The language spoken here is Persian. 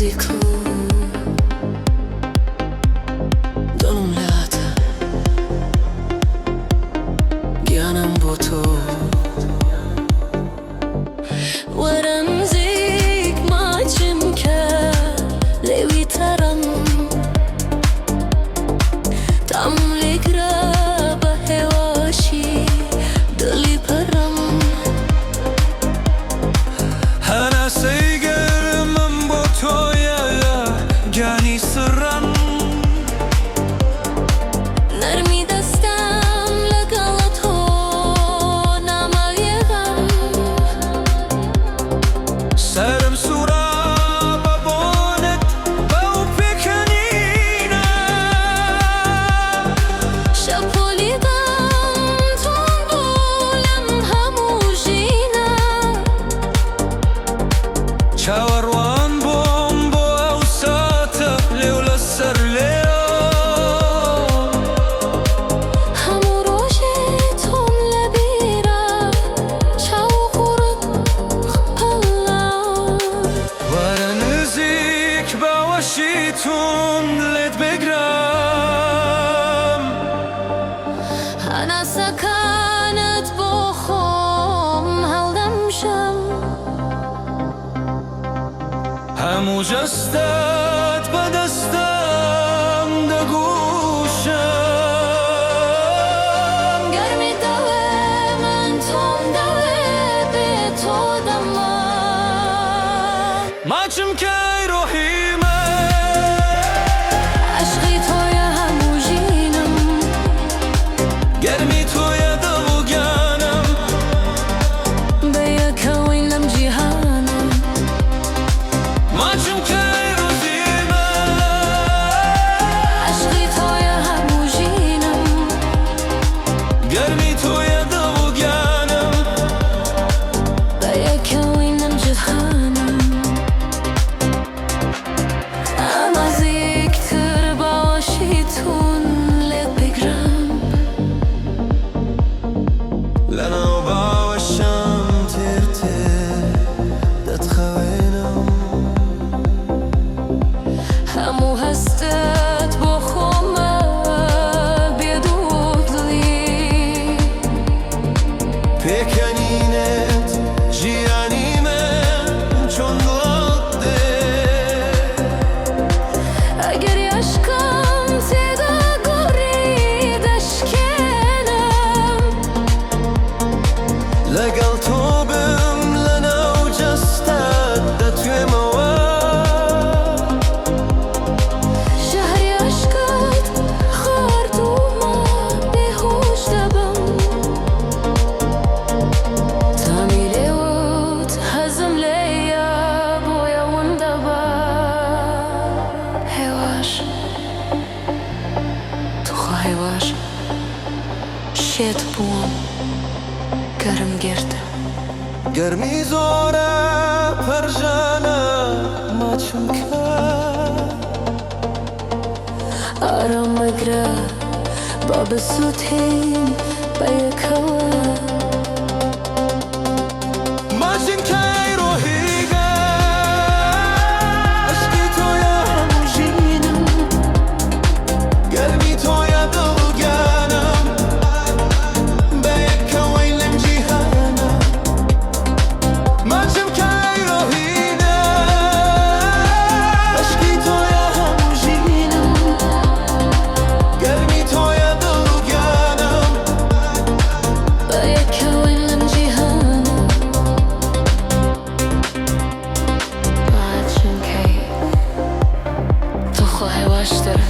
نزدیکو دلم لعته گیانم با تو ورنزيك ما جمكا لوي ترم تعملي قرابة هواشي دلي برم أنا سيقر من بوتويا جاني سرم نرمي دستم لقلتو نعمل يغم سرم سورا ببونت بو بكنينا شبولي دم تنبولم هموجينا شاوروان بوم بو اوساتا لولا السر ليو همو روشتون لبيرا شاو خورد خبلا ورنزيك بوشيتون لد بقرام أنا سكنت بخوم هالدمشم همو جستت بدستم دقوشم گرمی دوه من تون دوه به تو دمم ماچم که روحی من عشقی توی همو جینم گرمی توی دل و گانم به یکوین لم جیهانم ماچم که روزی من عشقی توی همو جینم گرمی توی دل و گانم به یکوین لم جیهانم اما زیکتر باشیتون لد بگرم لنا وباوشم ترتر دتخوينم همو هستت بخوم بیدودلی بکنینت جیانی من چون دلده اگر عشقم تیدا گوری دشکنم لقل توبم لنا وجستت دتوي مواد شهری عشقت خاردوما بیهوش دبم تعمیلوت هزم لیا بویا وندبا هواش تو هواش شیت بوم گرم گرده گرمی زوره پرجانه ماچم که آرام مگره باب سوتین بیکوا ماچم که روحی عشقی توی همو جینم گرمی توی دل و گانم به یک ویلم جیهانم ماچم که روحی عشقی توی همو جینم گرمی توی دل و گانم به یکوین لم جیهانم بچم کی تو خواهی واش دارم